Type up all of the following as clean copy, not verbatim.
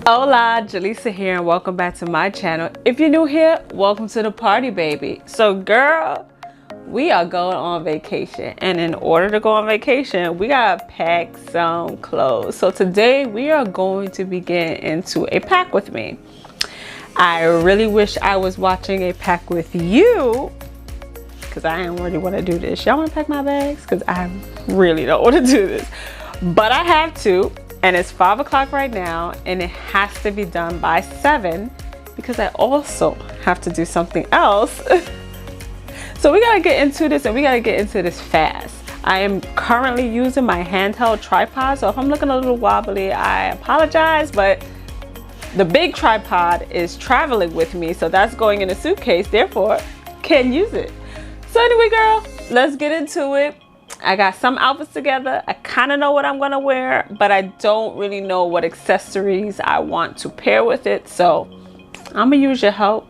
Hola, Jaleesa here and welcome back to my channel. If you're new here, welcome to the party, baby. So girl, we are going on vacation, and in order to go on vacation, we gotta pack some clothes. So today we are going to be getting into a pack with me. I really wish I was watching a pack with you, because I don't really want to do this. Y'all want to pack my bags? Because I really don't want to do this, but I have to. And it's 5 o'clock right now, and it has to be done by 7 because I also have to do something else. So we gotta get into this, and we gotta get into this fast. I am currently using my handheld tripod, so if I'm looking a little wobbly, I apologize, but the big tripod is traveling with me, so that's going in a suitcase, therefore can't use it. So anyway, girl, let's get into it. I got some outfits together. I kind of know what I'm gonna wear, but I don't really know what accessories I want to pair with it. So I'm gonna use your help.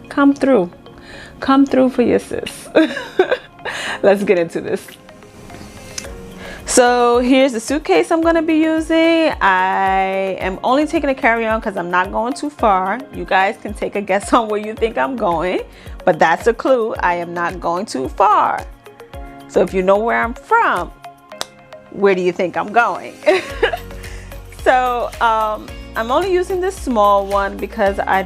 Come through for your sis. Let's get into this. So here's the suitcase I'm gonna be using. I am only taking a carry-on because I'm not going too far. You guys can take a guess on where you think I'm going, but that's a clue. I am not going too far. So if you know where I'm from, where do you think I'm going? So I'm only using this small one because I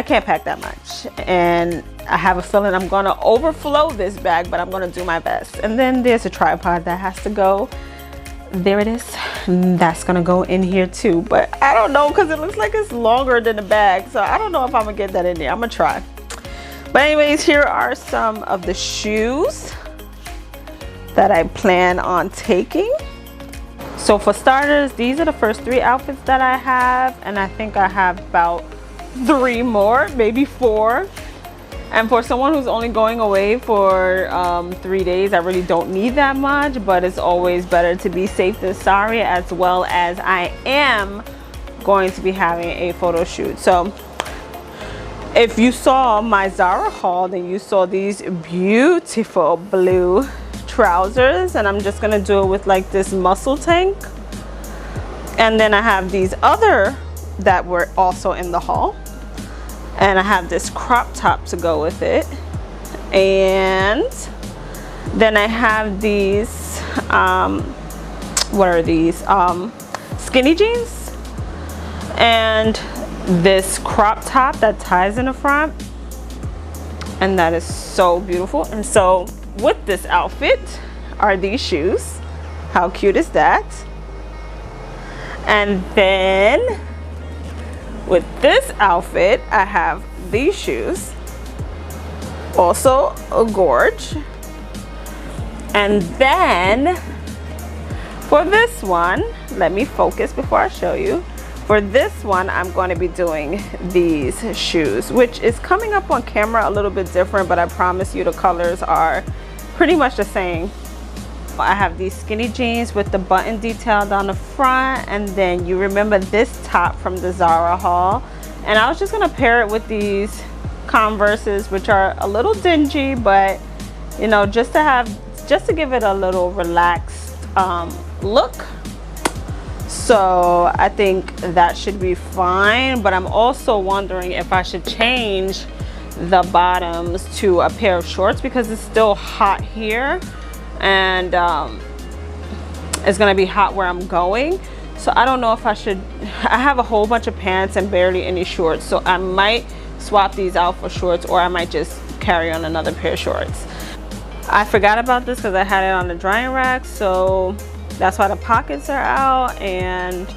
can't pack that much. And I have a feeling I'm gonna overflow this bag, but I'm gonna do my best. And then there's a tripod that has to go. There it is. That's gonna go in here too. But I don't know because it looks like it's longer than the bag. So I don't know if I'm gonna get that in there. I'm gonna try. But anyways, here are some of the shoes that I plan on taking. So for starters, these are the first 3 outfits that I have, and I think I have about 3 more, maybe 4. And for someone who's only going away for 3 days, I really don't need that much, but it's always better to be safe than sorry, as well as I am going to be having a photo shoot. So if you saw my Zara haul, then you saw these beautiful blue trousers, and I'm just gonna do it with like this muscle tank. And then I have these other that were also in the haul, and I have this crop top to go with it. And then I have these what are these, skinny jeans, and this crop top that ties in the front, and that is so beautiful. And so with this outfit are these shoes. How cute is that? And then with this outfit, I have these shoes, also a gorge. And then for this one, let me focus before I show you. For this one, I'm going to be doing these shoes, which is coming up on camera a little bit different, but I promise you the colors are pretty much the same. I have these skinny jeans with the button detail down the front, and then you remember this top from the Zara haul, and I was just gonna pair it with these Converses, which are a little dingy, but you know, just to give it a little relaxed look. So I think that should be fine, but I'm also wondering if I should change the bottoms to a pair of shorts because it's still hot here, and it's gonna be hot where I'm going. So I don't know if I should. I have a whole bunch of pants and barely any shorts, so I might swap these out for shorts, or I might just carry on another pair of shorts. I forgot about this because I had it on the drying rack, so that's why the pockets are out, and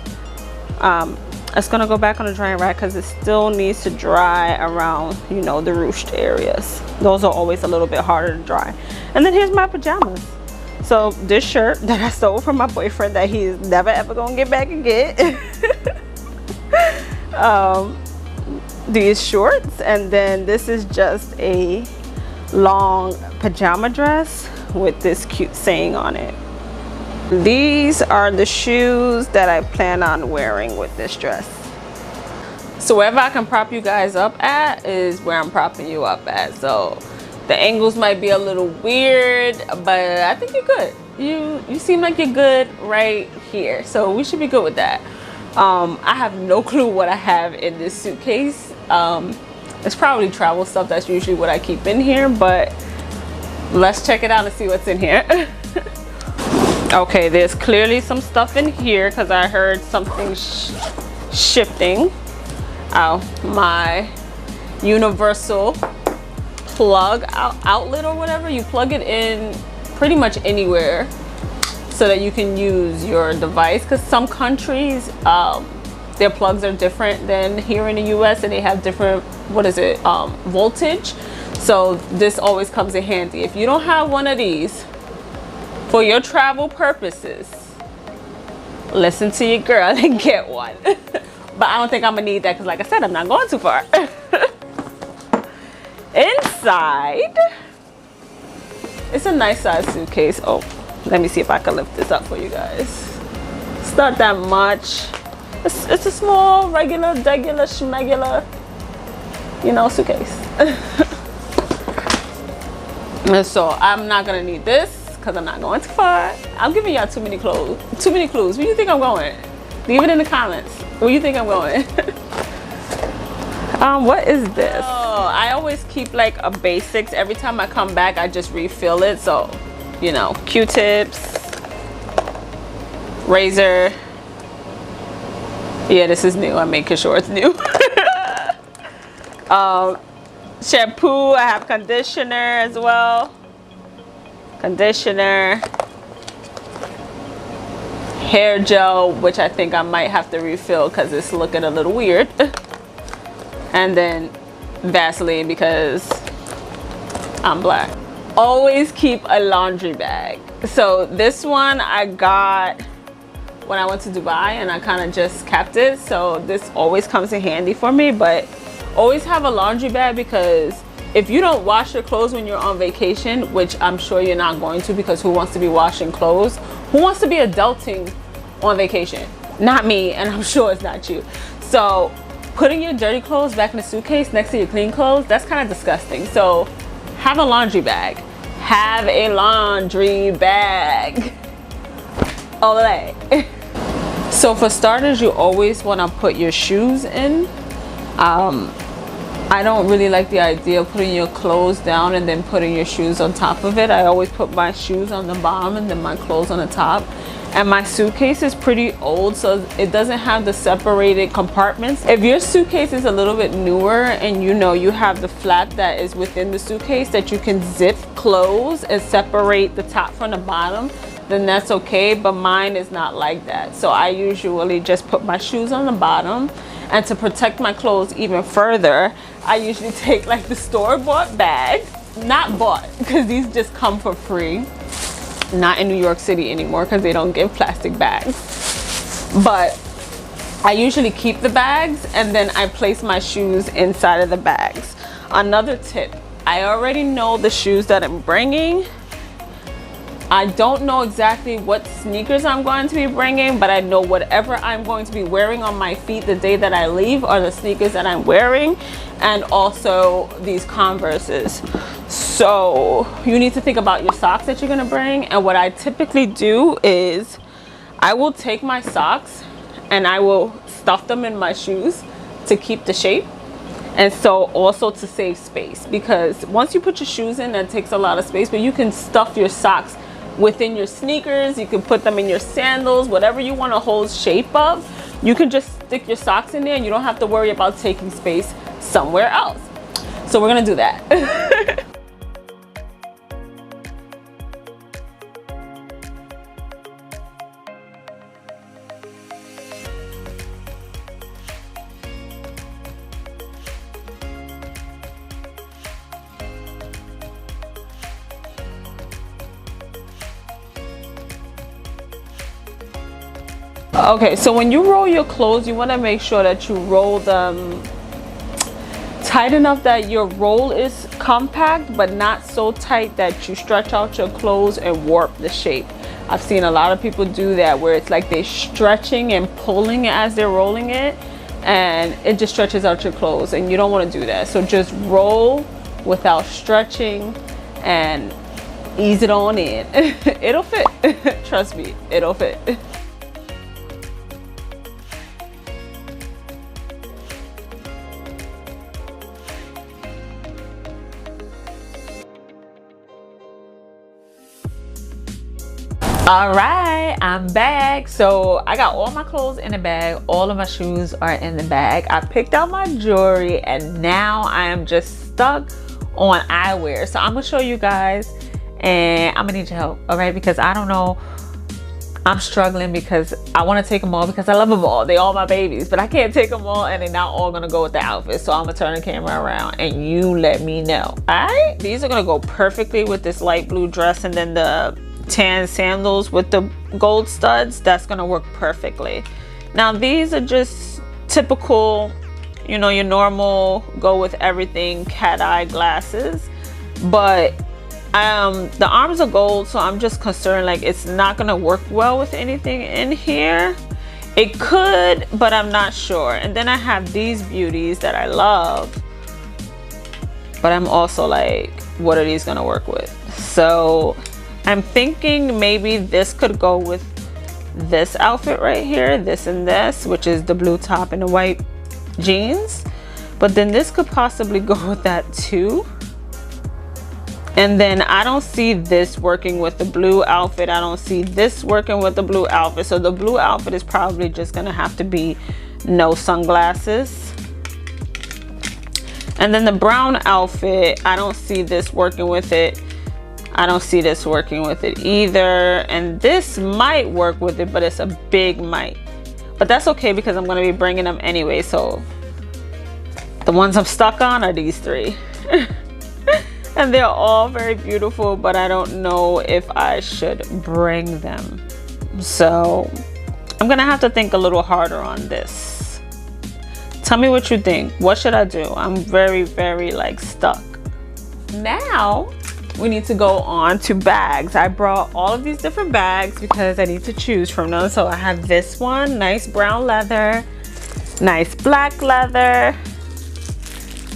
it's gonna go back on the drying rack because it still needs to dry around, you know, the ruched areas. Those are always a little bit harder to dry. And then here's my pajamas. So this shirt that I stole from my boyfriend that he's never ever gonna get back and get. These shorts, and then this is just a long pajama dress with this cute saying on it. These are the shoes that I plan on wearing with this dress. So wherever I can prop you guys up at is where I'm propping you up at. So the angles might be a little weird, but I think you're good. You seem like you're good right here. So we should be good with that. I have no clue what I have in this suitcase. It's probably travel stuff. That's usually what I keep in here, but let's check it out and see what's in here. Okay, there's clearly some stuff in here because I heard something shifting. Oh, my universal plug outlet or whatever. You plug it in pretty much anywhere so that you can use your device, because some countries their plugs are different than here in the US, and they have different, what is it, voltage. So this always comes in handy. If you don't have one of these for your travel purposes, listen to your girl and get one. But I don't think I'm gonna need that because, like I said, I'm not going too far. Inside, it's a nice size suitcase. Oh, let me see if I can lift this up for you guys. It's not that much. It's a small, regular, schmegular, you know, suitcase. And so I'm not gonna need this because I'm not going too far. I'm giving y'all too many clues. Where do you think I'm going? Leave it in the comments. Where do you think I'm going? What is this? Oh, I always keep like a basics. Every time I come back, I just refill it. So, you know, Q-tips, razor. Yeah, this is new. I'm making sure it's new. Shampoo. I have conditioner as well. Conditioner. Hair gel, which I think I might have to refill because it's looking a little weird. And then Vaseline because I'm black. Always keep a laundry bag. So this one I got when I went to Dubai and I kind of just kept it. So this always comes in handy for me, but always have a laundry bag, because if you don't wash your clothes when you're on vacation, which I'm sure you're not going to, because who wants to be washing clothes? Who wants to be adulting on vacation? Not me, and I'm sure it's not you. So putting your dirty clothes back in the suitcase next to your clean clothes, that's kind of disgusting. So have a laundry bag. Have a laundry bag. Olay. So for starters, you always want to put your shoes in. I don't really like the idea of putting your clothes down and then putting your shoes on top of it. I always put my shoes on the bottom and then my clothes on the top. And my suitcase is pretty old, so it doesn't have the separated compartments. If your suitcase is a little bit newer and you know you have the flap that is within the suitcase that you can zip close and separate the top from the bottom, then that's okay, but mine is not like that. So I usually just put my shoes on the bottom, and to protect my clothes even further, I usually take like the store-bought bag. Not bought, because these just come for free. Not in New York City anymore because they don't give plastic bags. But I usually keep the bags and then I place my shoes inside of the bags. Another tip, I already know the shoes that I'm bringing. I don't know exactly what sneakers I'm going to be bringing, but I know whatever I'm going to be wearing on my feet the day that I leave are the sneakers that I'm wearing, and also these Converses. So you need to think about your socks that you're going to bring. And what I typically do is I will take my socks and I will stuff them in my shoes to keep the shape, and so also to save space, because once you put your shoes in, that takes a lot of space, but you can stuff your socks within your sneakers. You can put them in your sandals, whatever you want to hold shape of. You can just stick your socks in there and you don't have to worry about taking space somewhere else. So we're gonna do that. Okay, so when you roll your clothes, you want to make sure that you roll them tight enough that your roll is compact, but not so tight that you stretch out your clothes and warp the shape. I've seen a lot of people do that, where it's like they're stretching and pulling as they're rolling it, and it just stretches out your clothes, and you don't want to do that. So just roll without stretching and ease it on in. It'll fit. Trust me, it'll fit. All right, I'm back. So I got all my clothes in the bag, all of my shoes are in the bag. I picked out my jewelry and now I am just stuck on eyewear. So I'm gonna show you guys and I'm gonna need your help, all right? Because I don't know, I'm struggling because I want to take them all because I love them all. They all my babies, but I can't take them all and they're not all gonna go with the outfit. So I'm gonna turn the camera around and you let me know, all right? These are gonna go perfectly with this light blue dress and then the tan sandals with the gold studs. That's gonna work perfectly. Now these are just typical, you know, your normal go with everything cat eye glasses, but the arms are gold, so I'm just concerned like it's not gonna work well with anything in here. It could, but I'm not sure. And then I have these beauties that I love, but I'm also like, what are these gonna work with? So I'm thinking maybe this could go with this outfit right here, this and this, which is the blue top and the white jeans. But then this could possibly go with that too. And then I don't see this working with the blue outfit. I don't see this working with the blue outfit. So the blue outfit is probably just gonna have to be no sunglasses. And then the brown outfit, I don't see this working with it. I don't see this working with it either. And this might work with it, but it's a big might. But that's okay because I'm gonna be bringing them anyway. So the ones I'm stuck on are these three. And they're all very beautiful, but I don't know if I should bring them. So I'm gonna have to think a little harder on this. Tell me what you think. What should I do? I'm very, very like stuck. Now we need to go on to bags. I brought all of these different bags because I need to choose from them. So I have this one, nice brown leather, nice black leather.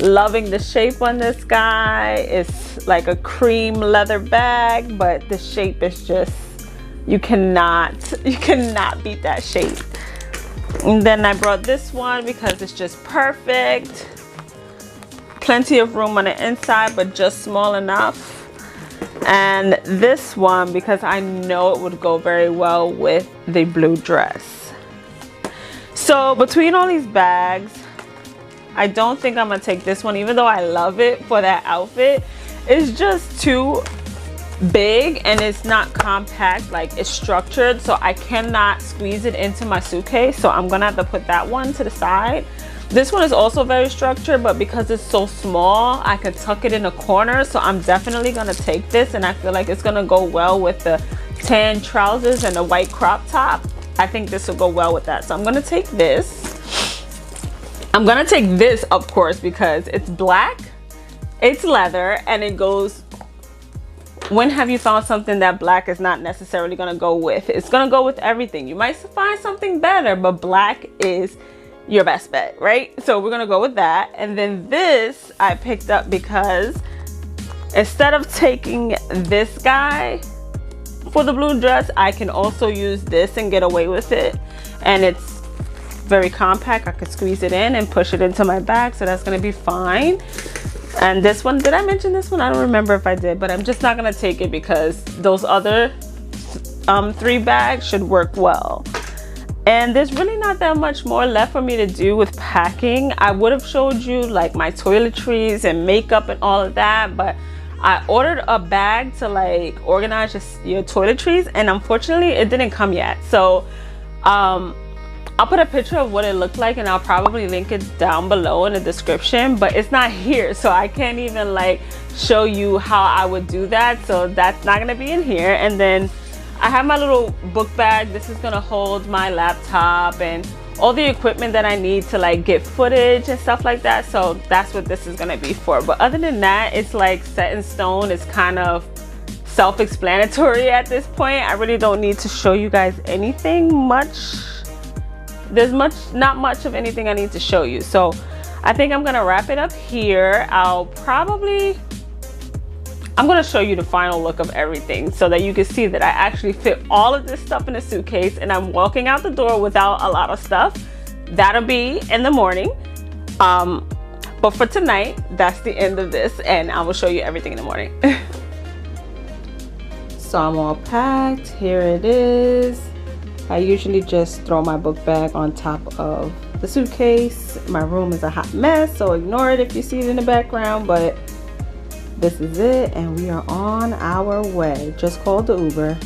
Loving the shape on this guy. It's like a cream leather bag, but the shape is just, you cannot beat that shape. And then I brought this one because it's just perfect. Plenty of room on the inside, but just small enough. And this one because I know it would go very well with the blue dress. So between all these bags, I don't think I'm gonna take this one, even though I love it for that outfit. It's just too big and it's not compact, like it's structured, so I cannot squeeze it into my suitcase. So I'm gonna have to put that one to the side. This one is also very structured, but because it's so small, I could tuck it in a corner. So I'm definitely gonna take this, and I feel like it's gonna go well with the tan trousers and the white crop top. I think this will go well with that. So I'm gonna take this. I'm gonna take this, of course, because it's black, it's leather, and it goes, when have you found something that black is not necessarily gonna go with? It's gonna go with everything. You might find something better, but black is your best bet, right? So we're gonna go with that. And then this I picked up because instead of taking this guy for the blue dress, I can also use this and get away with it. And it's very compact. I could squeeze it in and push it into my bag, so that's gonna be fine. And this one, did I mention this one? I don't remember if I did, but I'm just not gonna take it because those other 3 bags should work well. And there's really not that much more left for me to do with packing. I would have showed you like my toiletries and makeup and all of that, but I ordered a bag to like organize your toiletries, and unfortunately it didn't come yet. So I'll put a picture of what it looked like and I'll probably link it down below in the description, but it's not here, so I can't even like show you how I would do that. So that's not gonna be in here. And then I have my little book bag. This is gonna hold my laptop and all the equipment that I need to like get footage and stuff like that. So that's what this is gonna be for. But other than that, it's like set in stone. It's kind of self-explanatory at this point. I really don't need to show you guys anything much. There's not much of anything I need to show you. So I think I'm gonna wrap it up here. I'm gonna show you the final look of everything so that you can see that I actually fit all of this stuff in a suitcase and I'm walking out the door without a lot of stuff. That'll be in the morning. But for tonight, that's the end of this, and I will show you everything in the morning. so I'm all packed. Here it is. I usually just throw my book bag on top of the suitcase. My room is a hot mess, so ignore it if you see it in the background, but this is it, and we are on our way. Just called the Uber.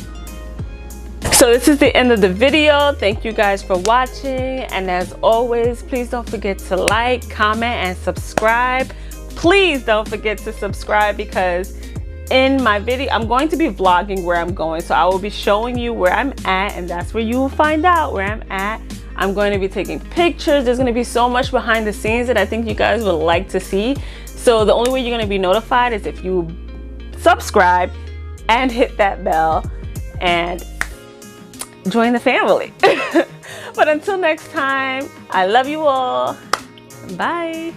So this is the end of the video. Thank you guys for watching, and as always, please don't forget to like, comment, and subscribe. Please don't forget to subscribe, because in my video I'm going to be vlogging where I'm going, so I will be showing you where I'm at, and that's where you will find out where I'm at. I'm going to be taking pictures. There's going to be so much behind the scenes that I think you guys would like to see. So the only way you're going to be notified is if you subscribe and hit that bell and join the family. But until next time, I love you all. Bye.